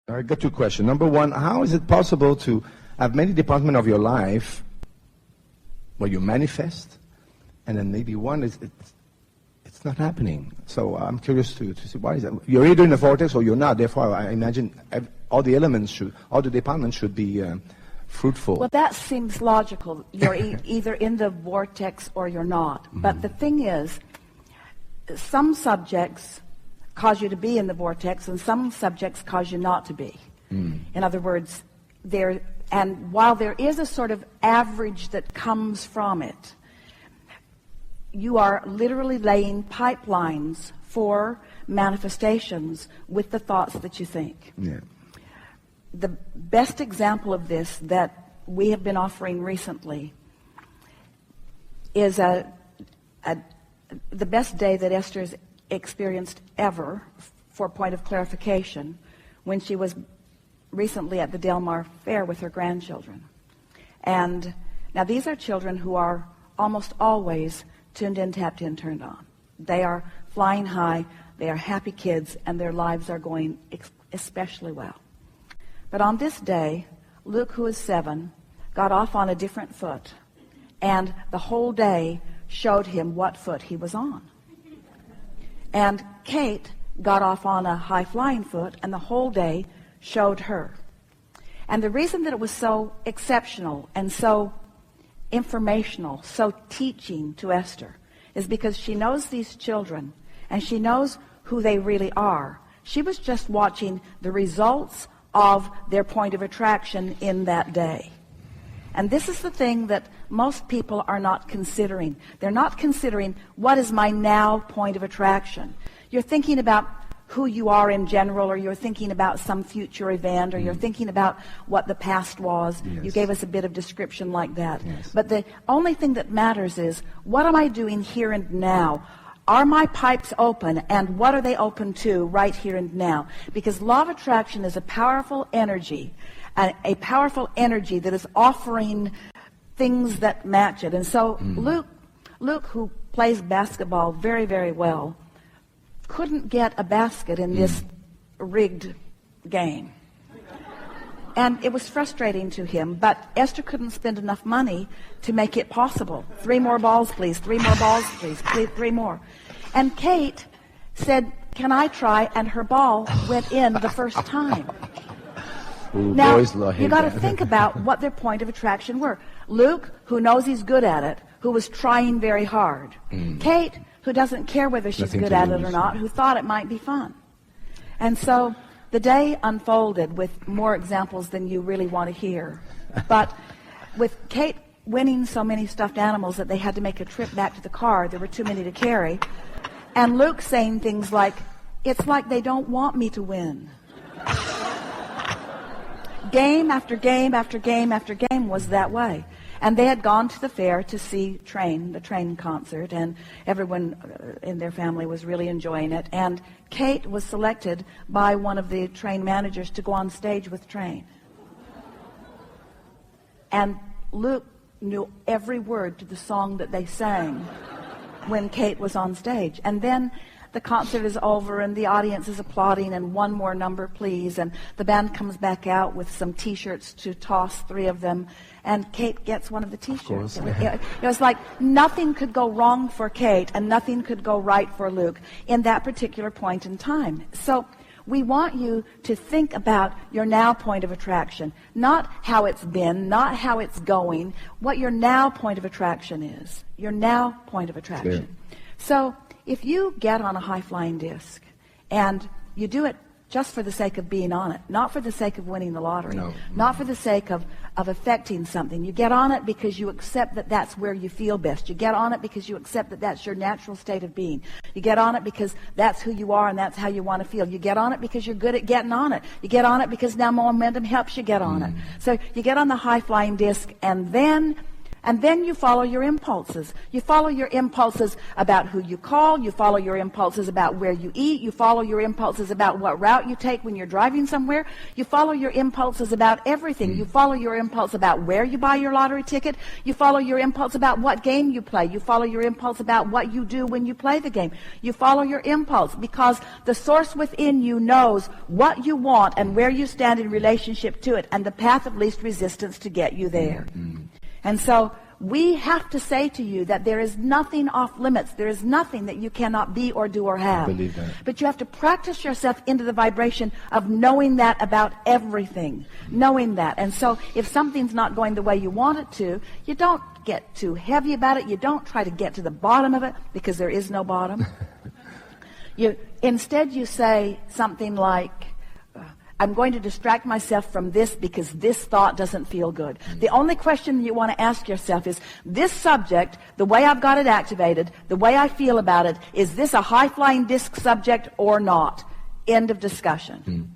I got two questions. Number one, how is it possible to have many departments of your life where you manifest, and then maybe one is it's not happening? So I'm curious to see why is that. You're either in the vortex or you're not. Therefore, I imagine all the departments should be fruitful. Well, that seems logical. You're either in the vortex or you're not. Mm-hmm. But the thing is, some subjects cause you to be in the vortex, and some subjects cause you not to be. In other words, and while there is a sort of average that comes from it, you are literally laying pipelines for manifestations with the thoughts that you think. Yeah. The best example of this that we have been offering recently is the best day that Esther has experienced ever, for a point of clarification, when she was recently at the Del Mar Fair with her grandchildren. And now these are children who are almost always tuned in, tapped in, turned on. They are flying high, they are happy kids, and their lives are going especially well. But on this day, Luke, who is 7, got off on a different foot, and the whole day showed him what foot he was on. And Kate got off on a high-flying foot, and the whole day showed her. And the reason that it was so exceptional and so informational, so teaching to Esther, is because she knows these children, and she knows who they really are. She was just watching the results of their point of attraction in that day. And this is the thing that most people are not considering. They're not considering, what is my now point of attraction? You're thinking about who you are in general, or you're thinking about some future event, or you're thinking about what the past was. Yes. You gave us a bit of description like that. Yes. But the only thing that matters is, what am I doing here and now? Are my pipes open, and what are they open to right here and now? Because law of attraction is a powerful energy, a powerful energy that is offering things that match it. And so Luke, who plays basketball very, very well, couldn't get a basket in this rigged game. And it was frustrating to him, but Esther couldn't spend enough money to make it possible. 3 more balls, please. 3 more balls, please. 3 more. And Kate said, can I try? And her ball went in the first time. Ooh, now, boys you got to think about what their point of attraction were. Luke, who knows he's good at it, who was trying very hard. Kate, who doesn't care whether she's good at it or not, who thought it might be fun. And so the day unfolded with more examples than you really want to hear. But with Kate winning so many stuffed animals that they had to make a trip back to the car, there were too many to carry, and Luke saying things like, it's like they don't want me to win. Game after game after game after game was that way. And they had gone to the fair to see the Train concert, and everyone in their family was really enjoying it. And Kate was selected by one of the Train managers to go on stage with Train. And Luke knew every word to the song that they sang when Kate was on stage. And then the concert is over and the audience is applauding, and one more number please, and the band comes back out with some t-shirts to toss 3 of them, and Kate gets one of the t-shirts. It was like nothing could go wrong for Kate and nothing could go right for Luke in that particular point in time. So we want you to think about your now point of attraction, not how it's been, not how it's going, what your now point of attraction is. Your now point of attraction. Clear. So if you get on a high-flying disc and you do it just for the sake of being on it, not for the sake of winning the lottery, not for the sake of affecting something. You get on it because you accept that that's where you feel best. You get on it because you accept that that's your natural state of being. You get on it because that's who you are and that's how you want to feel. You get on it because you're good at getting on it. You get on it because now momentum helps you get on it. So you get on the high-flying disc, and then And then you follow your impulses. You follow your impulses about who you call. You follow your impulses about where you eat. You follow your impulses about what route you take when you're driving somewhere. You follow your impulses about everything. You follow your impulse about where you buy your lottery ticket. You follow your impulse about what game you play. You follow your impulse about what you do when you play the game. You follow your impulse because the source within you knows what you want and where you stand in relationship to it and the path of least resistance to get you there. And so we have to say to you that there is nothing off limits. There is nothing that you cannot be or do or have. I believe that. But you have to practice yourself into the vibration of knowing that about everything. Knowing that. And so if something's not going the way you want it to, you don't get too heavy about it. You don't try to get to the bottom of it because there is no bottom. Instead you say something like, I'm going to distract myself from this because this thought doesn't feel good. The only question you want to ask yourself is, this subject, the way I've got it activated, the way I feel about it, is this a high-flying disc subject or not? End of discussion.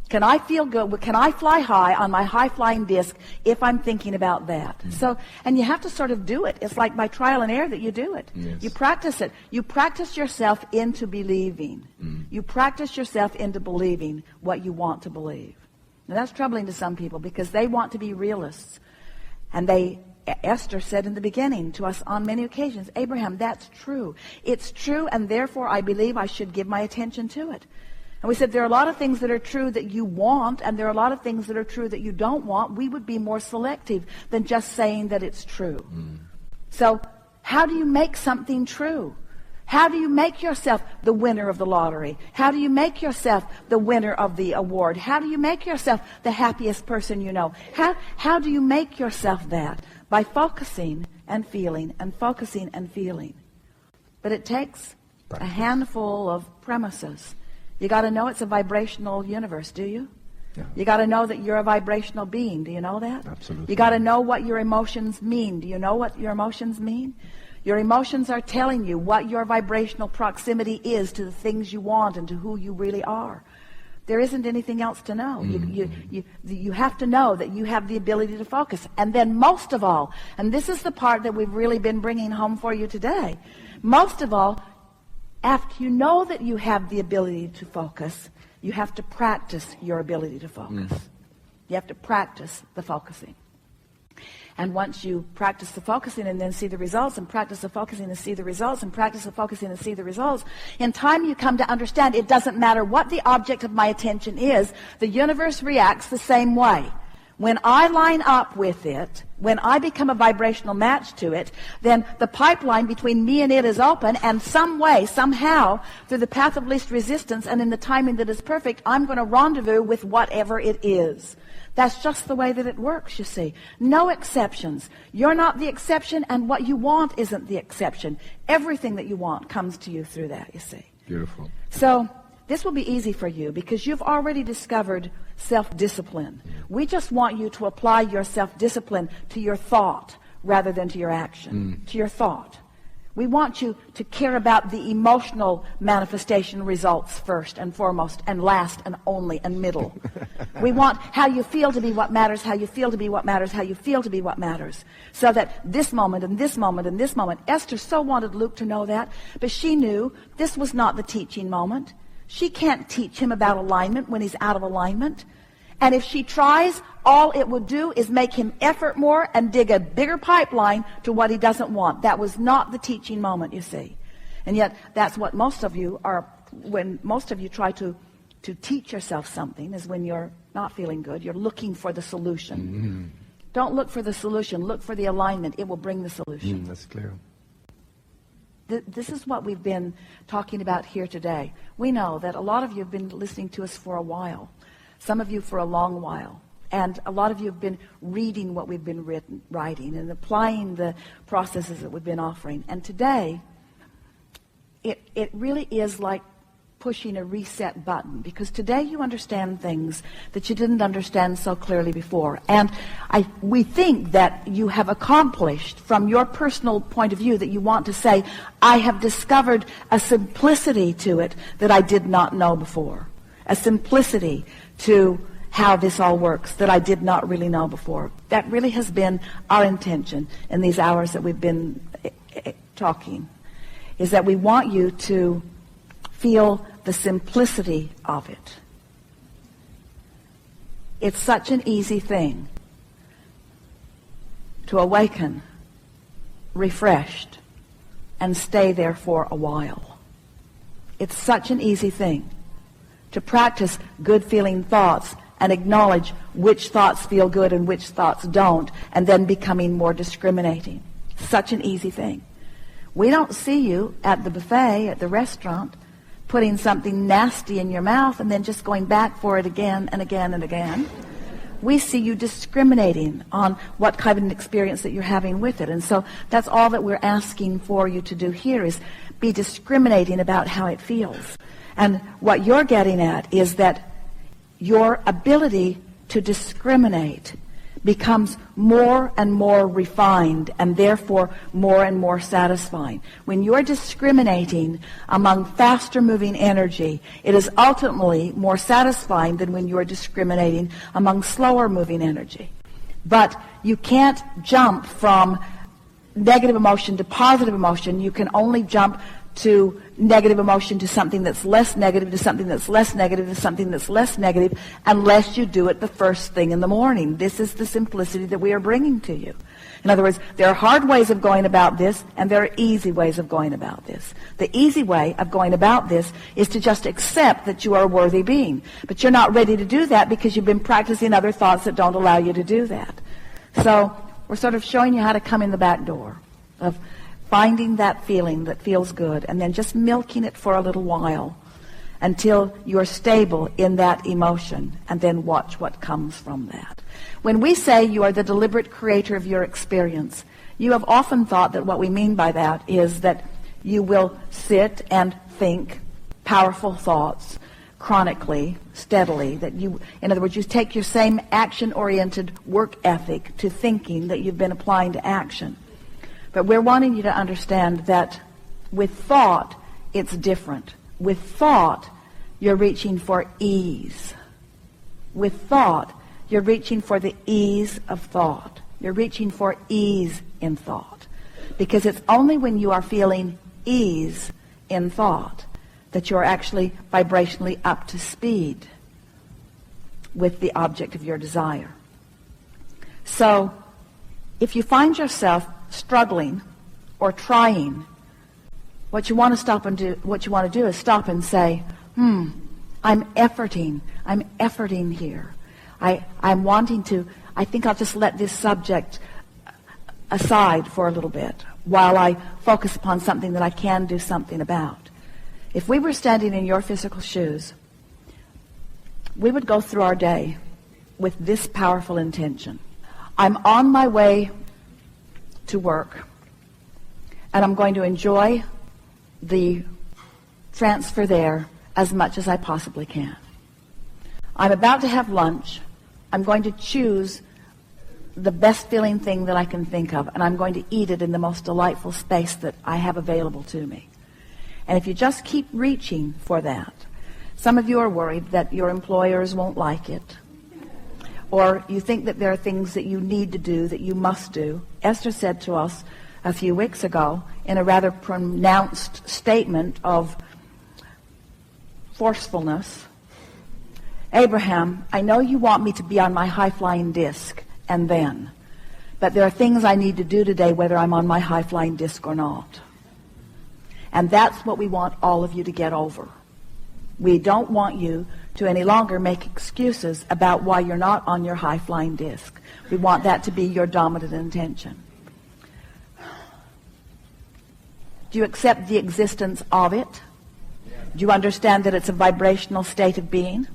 Can I feel good? Can I fly high on my high-flying disc if I'm thinking about that? So, and you have to sort of do it. It's like by trial and error that you do it. Yes. You practice it. You practice yourself into believing. You practice yourself into believing what you want to believe. Now that's troubling to some people because they want to be realists. And Esther said in the beginning to us on many occasions, Abraham, that's true. It's true, and therefore I believe I should give my attention to it. And we said there are a lot of things that are true that you want, and there are a lot of things that are true that you don't want. We would be more selective than just saying that it's true. So how do you make something true? How do you make yourself the winner of the lottery? How do you make yourself the winner of the award? How do you make yourself the happiest person you know? How do you make yourself that? By focusing and feeling and focusing and feeling. But it takes a handful of premises. You got to know it's a vibrational universe, do you? Yeah. You got to know that you're a vibrational being. Do you know that? Absolutely. You got to know what your emotions mean. Do you know what your emotions mean? Your emotions are telling you what your vibrational proximity is to the things you want and to who you really are. There isn't anything else to know. You have to know that you have the ability to focus. And then most of all, and this is the part that we've really been bringing home for you today, most of all, after you know that you have the ability to focus, you have to practice your ability to focus. You have to practice the focusing. And once you practice the focusing and then see the results, and practice the focusing and see the results, and practice the focusing and see the results, in time you come to understand it doesn't matter what the object of my attention is, the universe reacts the same way. When I line up with it, when I become a vibrational match to it, then the pipeline between me and it is open, and some way, somehow, through the path of least resistance and in the timing that is perfect, I'm going to rendezvous with whatever it is. That's just the way that it works, you see. No exceptions. You're not the exception, and what you want isn't the exception. Everything that you want comes to you through that, you see. Beautiful. So this will be easy for you because you've already discovered self-discipline. We just want you to apply your self-discipline to your thought rather than to your action, to your thought. We want you to care about the emotional manifestation results first and foremost and last and only and middle. We want how you feel to be what matters, how you feel to be what matters, how you feel to be what matters. So that this moment and this moment and this moment, Esther so wanted Luke to know that, but she knew this was not the teaching moment. She can't teach him about alignment when he's out of alignment. And if she tries, all it would do is make him effort more and dig a bigger pipeline to what he doesn't want. That was not the teaching moment, you see. And yet, that's what most of you are, when most of you try to teach yourself something, is when you're not feeling good. You're looking for the solution. Don't look for the solution. Look for the alignment. It will bring the solution. That's clear. This is what we've been talking about here today. We know that a lot of you have been listening to us for a while. Some of you for a long while. And a lot of you have been reading what we've been writing and applying the processes that we've been offering. And today, it really is like pushing a reset button, because today you understand things that you didn't understand so clearly before. And we think that you have accomplished, from your personal point of view, that you want to say, I have discovered a simplicity to it that I did not know before. A simplicity to how this all works that I did not really know before. That really has been our intention in these hours that we've been talking, is that we want you to feel the simplicity of it. It's such an easy thing to awaken, refreshed, and stay there for a while. It's such an easy thing to practice good feeling thoughts and acknowledge which thoughts feel good and which thoughts don't, and then becoming more discriminating. Such an easy thing. We don't see you at the buffet, at the restaurant, putting something nasty in your mouth and then just going back for it again and again and again. We see you discriminating on what kind of an experience that you're having with it. And so that's all that we're asking for you to do here, is be discriminating about how it feels. And what you're getting at is that your ability to discriminate becomes more and more refined and therefore more and more satisfying. When you're discriminating among faster moving energy, it is ultimately more satisfying than when you're discriminating among slower moving energy. But you can't jump from negative emotion to positive emotion. You can only jump to negative emotion to something that's less negative, to something that's less negative, to something that's less negative, unless you do it the first thing in the morning. This is the simplicity that we are bringing to you. In other words, there are hard ways of going about this, and there are easy ways of going about this. The easy way of going about this is to just accept that you are a worthy being. But you're not ready to do that because you've been practicing other thoughts that don't allow you to do that. So we're sort of showing you how to come in the back door of finding that feeling that feels good, and then just milking it for a little while until you're stable in that emotion, and then watch what comes from that. When we say you are the deliberate creator of your experience, you have often thought that what we mean by that is that you will sit and think powerful thoughts chronically, steadily, that you, in other words, you take your same action-oriented work ethic to thinking that you've been applying to action. But we're wanting you to understand that with thought, it's different. With thought, you're reaching for ease. With thought, you're reaching for the ease of thought. You're reaching for ease in thought. Because it's only when you are feeling ease in thought that you're actually vibrationally up to speed with the object of your desire. So, if you find yourself struggling or trying, what you want to do is stop and say, I'm efforting here. I'm wanting to, I think I'll just let this subject aside for a little bit while I focus upon something that I can do something about. If we were standing in your physical shoes, we would go through our day with this powerful intention. I'm on my way to work, and I'm going to enjoy the transfer there as much as I possibly can. I'm about to have lunch. I'm going to choose the best feeling thing that I can think of, and I'm going to eat it in the most delightful space that I have available to me. And if you just keep reaching for that, some of you are worried that your employers won't like it, or you think that there are things that you need to do, that you must do. Esther said to us a few weeks ago, in a rather pronounced statement of forcefulness, Abraham, I know you want me to be on my high-flying disc, and then, but there are things I need to do today whether I'm on my high-flying disc or not. And that's what we want all of you to get over. We don't want you to any longer make excuses about why you're not on your high-flying disc. We want that to be your dominant intention. Do you accept the existence of it? Do you understand that it's a vibrational state of being?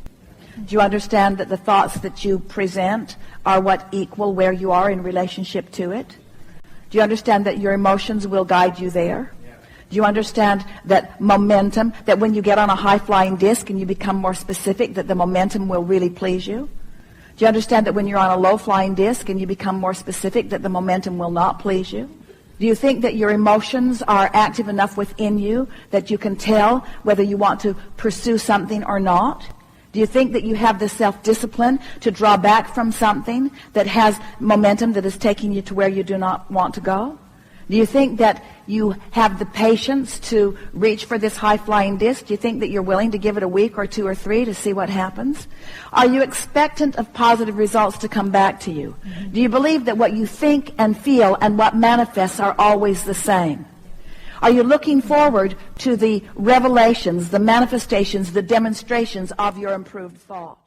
Do you understand that the thoughts that you present are what equal where you are in relationship to it? Do you understand that your emotions will guide you there? Do you understand that momentum, that when you get on a high-flying disc and you become more specific, that the momentum will really please you? Do you understand that when you're on a low-flying disc and you become more specific, that the momentum will not please you? Do you think that your emotions are active enough within you that you can tell whether you want to pursue something or not? Do you think that you have the self-discipline to draw back from something that has momentum that is taking you to where you do not want to go? Do you think that you have the patience to reach for this high-flying disc? Do you think that you're willing to give it a week or 2 or 3 to see what happens? Are you expectant of positive results to come back to you? Do you believe that what you think and feel and what manifests are always the same? Are you looking forward to the revelations, the manifestations, the demonstrations of your improved thought?